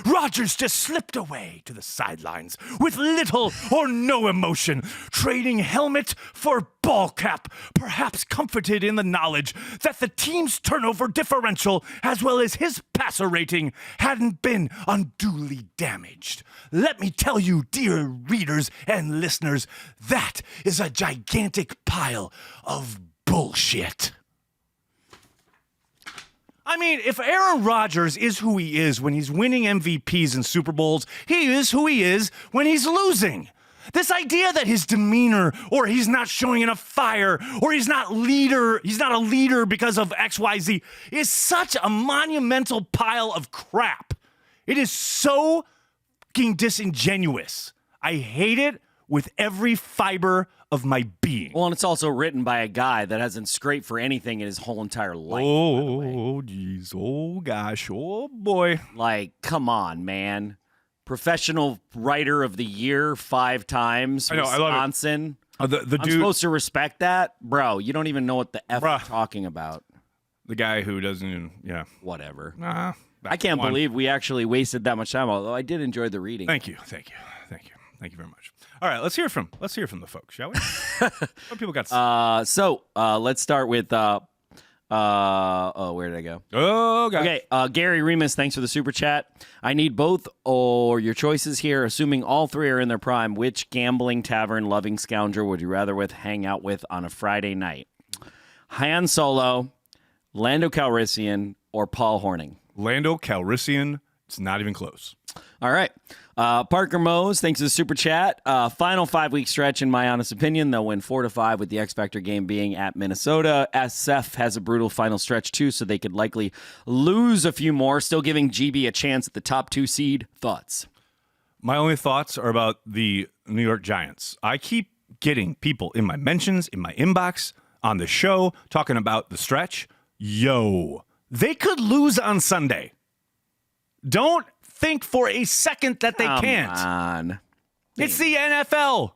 Rodgers just slipped away to the sidelines with little or no emotion, trading helmet for ball cap, perhaps comforted in the knowledge that the team's turnover differential, as well as his passer rating, hadn't been unduly damaged. Let me tell you, dear readers and listeners, that is a gigantic pile of bullshit. I mean, if Aaron Rodgers is who he is when he's winning MVPs and Super Bowls, he is who he is when he's losing. This idea that his demeanor, or he's not showing enough fire, or he's not a leader because of XYZ, is such a monumental pile of crap. It is so fucking disingenuous. I hate it with every fiber of my being. Well, and it's also written by a guy that hasn't scraped for anything in his whole entire life. Oh, geez. Oh, gosh. Oh, boy. Like, come on, man. Professional Writer of the Year 5 times. I know, I love it. Wisconsin. The dude, I'm supposed to respect that? Bro, you don't even know what the F Bruh. I'm talking about. the guy who doesn't even, Whatever. Nah, I can't believe we actually wasted that much time, although I did enjoy the reading. Thank you very much. All right, let's hear from the folks, shall we? What people got to say? So let's start with Where did I go? Oh, God. Okay, Gary Remus, thanks for the super chat. I need both or your choices here, assuming all three are in their prime. Which gambling tavern loving scoundrel would you rather hang out with on a Friday night? Han Solo, Lando Calrissian, or Paul Horning? Lando Calrissian. It's not even close. All right. Parker Mose, thanks for the super chat. Final 5-week stretch, in my honest opinion. They'll win 4-5 with the X Factor game being at Minnesota. SF has a brutal final stretch, too, so they could likely lose a few more, still giving GB a chance at the top 2 seed. Thoughts? My only thoughts are about the New York Giants. I keep getting people in my mentions, in my inbox, on the show, talking about the stretch. Yo, they could lose on Sunday. Don't think for a second that they can't. Come on. It's the NFL.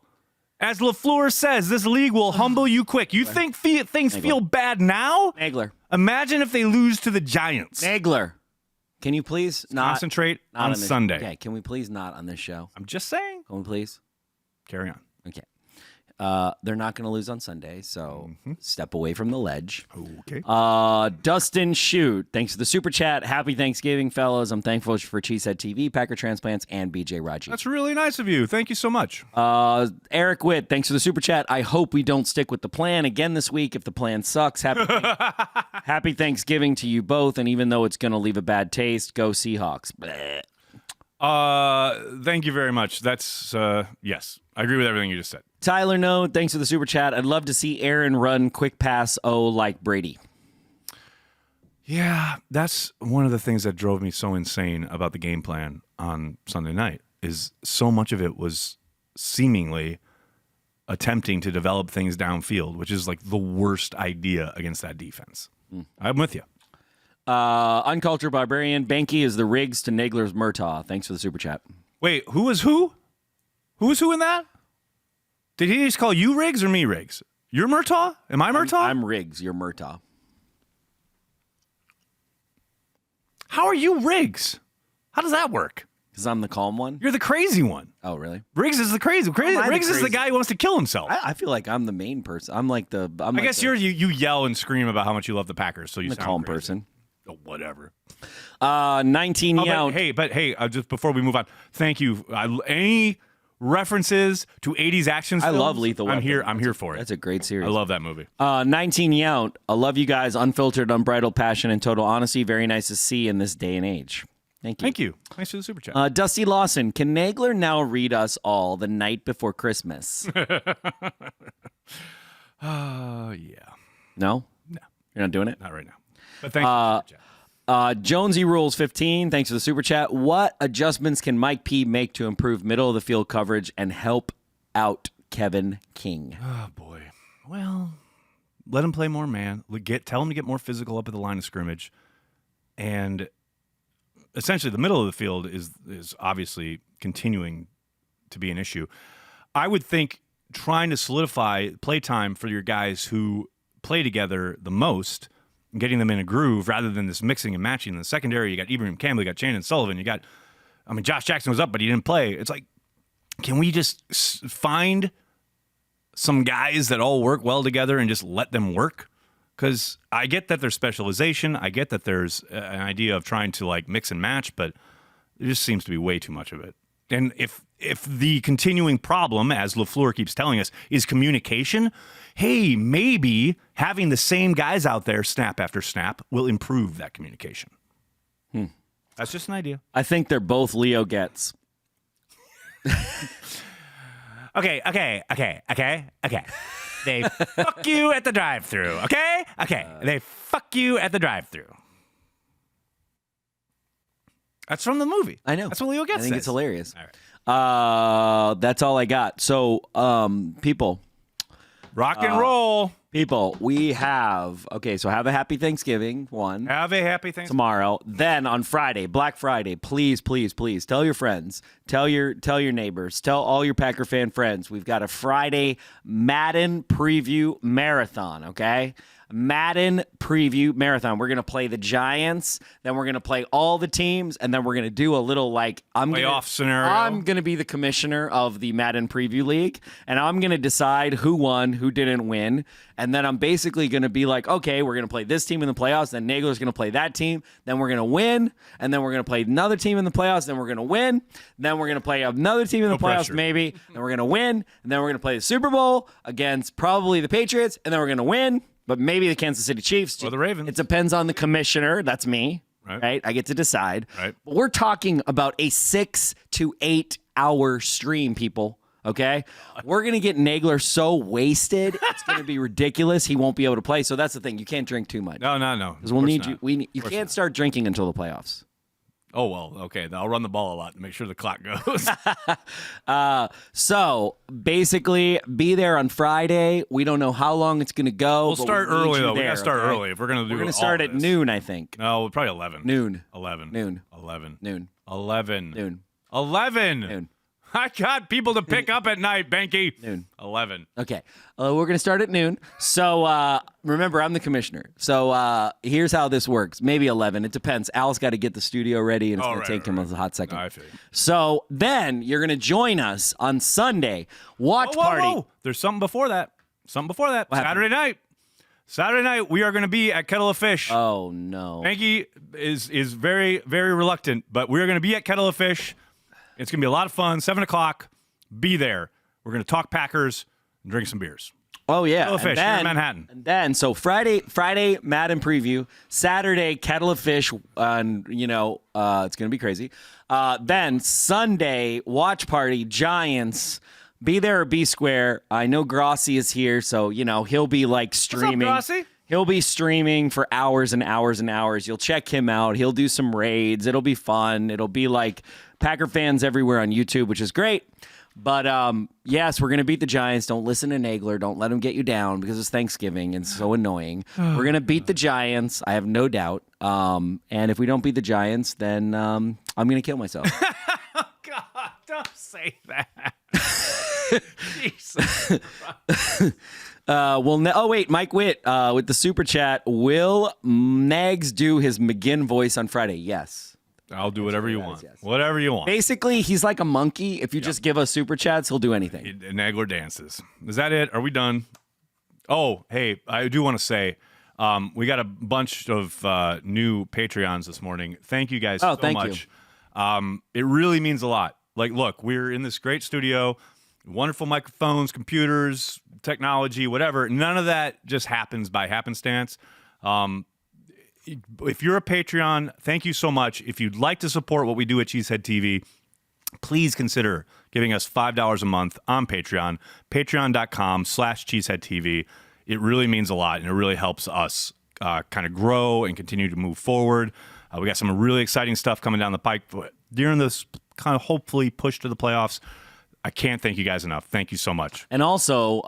As LaFleur says, this league will humble you quick. You think things feel bad now? Nagler. Imagine if they lose to the Giants. Nagler. Can you please not concentrate not on this, Sunday? Okay, can we please not on this show? I'm just saying. Can we please? Carry on. Okay. They're not going to lose on Sunday, so step away from the ledge. Okay. Dustin Shoot, thanks for the super chat. Happy Thanksgiving, fellas. I'm thankful for Cheesehead TV, Packer Transplants, and BJ Raji. That's really nice of you. Thank you so much. Eric Witt, thanks for the super chat. I hope we don't stick with the plan again this week. If the plan sucks, happy Thanksgiving to you both. And even though it's going to leave a bad taste, go Seahawks. Bleh. Thank you very much. That's yes, I agree with everything you just said. Tyler No, thanks for the super chat. I'd love to see Aaron run quick pass like Brady. Yeah, that's one of the things that drove me so insane about the game plan on Sunday night is so much of it was seemingly attempting to develop things downfield, which is like the worst idea against that defense. I'm with you. Uncultured Barbarian, Banky is the Riggs to Nagler's Murtaugh. Thanks for the super chat. Wait, who was who? Who was who in that? Did he just call you Riggs or me Riggs? You're Murtaugh? Am I Murtaugh? I'm Riggs. You're Murtaugh. How are you Riggs? How does that work? Because I'm the calm one. You're the crazy one. Oh, really? Riggs is the crazy. Riggs is the guy who wants to kill himself. I feel like I'm the main person. I'm like the. I guess you yell and scream about how much you love the Packers, so you the sound calm crazy. person. Oh, whatever. 19 Yount. But hey, just before we move on, thank you. Any references to 80s action films? I love Lethal Weapon. I'm here for it. That's a great series. I love that movie. 19 Yount. I love you guys. Unfiltered, unbridled passion, and total honesty. Very nice to see in this day and age. Thank you. Thank you. Thanks for the super chat. Dusty Lawson. Can Nagler now read us all the night before Christmas? Yeah. No? No. You're not doing it? Not right now. But thank you for the super chat. Jonesy Rules 15, thanks for the super chat. What adjustments can Mike P make to improve middle of the field coverage and help out Kevin King? Oh, boy. Well, let him play more man. Tell him to get more physical up at the line of scrimmage. And essentially the middle of the field is obviously continuing to be an issue. I would think trying to solidify playtime for your guys who play together the most, getting them in a groove rather than this mixing and matching. In the secondary, you got Ibrahim Campbell, you got Shannon Sullivan, Josh Jackson was up, but he didn't play. It's like, can we just find some guys that all work well together and just let them work? Because I get that there's specialization. I get that there's an idea of trying to like mix and match, but there just seems to be way too much of it. And if the continuing problem, as LaFleur keeps telling us, is communication, hey, maybe having the same guys out there snap after snap will improve that communication. That's just an idea. I think they're both Leo Getz. Okay. They fuck you at the drive-thru, okay? Okay, they fuck you at the drive-thru. That's from the movie. I know. That's what Leo Getz I think says. it's hilarious. All right. That's all I got. So, people. Rock and roll. People, we have, so have a happy Thanksgiving, one. Have a happy Thanksgiving. Tomorrow. Then on Friday, Black Friday, please, please, please tell your friends, tell your neighbors, tell all your Packer fan friends. We've got a Friday Madden preview marathon, okay? Madden preview marathon. We're going to play the Giants, then we're going to play all the teams, and then we're going to do a little playoff scenario. I'm going to be the commissioner of the Madden Preview League, and I'm going to decide who won, who didn't win, and then I'm basically going to be like, okay, we're going to play this team in the playoffs, then Nagler's going to play that team, then we're going to win, and then we're going to play another team in the playoffs, then we're going to win, then we're going to play another team in the playoffs pressure. maybe, then we're going to win, and then we're going to play the Super Bowl against probably the Patriots, and then we're going to win, but maybe the Kansas City Chiefs. Or the Ravens. It depends on the commissioner. That's me. Right? I get to decide. Right. But we're talking about a 6 to 8 hour stream, people. Okay? We're going to get Nagler so wasted, it's going to be ridiculous. He won't be able to play. So that's the thing. You can't drink too much. No. Because we'll need you. You can't start drinking until the playoffs. Oh, well, okay. I'll run the ball a lot to make sure the clock goes. So basically, be there on Friday. We don't know how long it's going to go. We'll start early, though. We got to start early if we're going to do it. We're going to start at noon, I think. No, probably 11. Noon. 11. Noon. 11. Noon. 11. Noon. 11. Noon. I got people to pick up at night, Banky. Noon. 11. Okay. We're going to start at noon. So remember, I'm the commissioner. So here's how this works. Maybe 11. It depends. Al's got to get the studio ready, and it's going to take him a hot second. I feel you. So then you're going to join us on Sunday. Watch party. Whoa. There's something before that. What happened? Saturday night, we are going to be at Kettle of Fish. Oh, no. Banky is very, very reluctant, but we're going to be at Kettle of Fish. It's going to be a lot of fun. 7 o'clock. Be there. We're going to talk Packers and drink some beers. Oh, yeah. Kettle of Fish here in Manhattan. And then, so Friday, Madden preview. Saturday, Kettle of Fish. And, it's going to be crazy. Then Sunday, watch party, Giants. Be there or be square. I know Grossi is here, so, he'll be streaming. What's up, Grossi? He'll be streaming for hours and hours and hours. You'll check him out. He'll do some raids. It'll be fun. It'll be like Packer fans everywhere on YouTube, which is great. But yes, we're going to beat the Giants. Don't listen to Nagler. Don't let him get you down because it's Thanksgiving and it's so annoying. We're going to beat the Giants. I have no doubt. And if we don't beat the Giants, then I'm going to kill myself. Oh, God, don't say that. Jesus. Mike Witt with the super chat. Will Nags do his McGinn voice on Friday? Yes. I'll do whatever you want. Yes. Whatever you want. Basically, he's like a monkey. If you just give us super chats, he'll do anything. Nagler dances. Is that it? Are we done? Oh, hey, I do want to say we got a bunch of new Patreons this morning. Thank you guys so much. It really means a lot. Look, we're in this great studio, wonderful microphones, computers, technology, whatever. None of that just happens by happenstance. If you're a Patreon, thank you so much. If you'd like to support what we do at Cheesehead TV, please consider giving us $5 a month on Patreon, patreon.com/cheeseheadtv. It really means a lot, and it really helps us kind of grow and continue to move forward. We got some really exciting stuff coming down the pike during this kind of hopefully push to the playoffs. I can't thank you guys enough. Thank you so much. And also,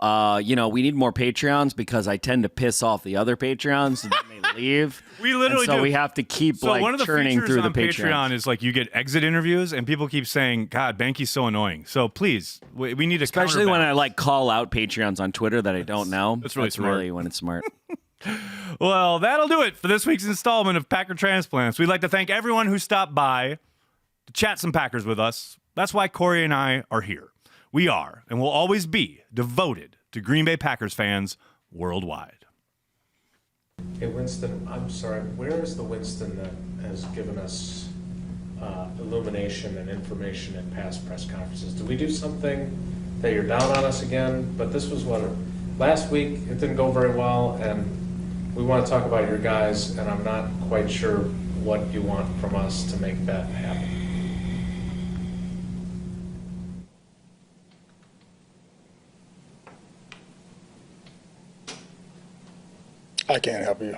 we need more Patreons because I tend to piss off the other Patreons and then they leave. We literally so do. we have to keep one of the churning features through the on Patreon is you get exit interviews and people keep saying, God, Banky's so annoying. So please, we need to especially when I call out Patreons on Twitter that I don't know. That's really smart. Really when it's smart. Well, that'll do it for this week's installment of Packer Transplants. We'd like to thank everyone who stopped by to chat some Packers with us. That's why Corey and I are here. We are, and will always be, devoted to Green Bay Packers fans worldwide. Hey, Winston, I'm sorry, where is the Winston that has given us illumination and information at past press conferences? Did we do something that you're down on us again? But this was last week, it didn't go very well, and we want to talk about your guys, and I'm not quite sure what you want from us to make that happen. I can't help you.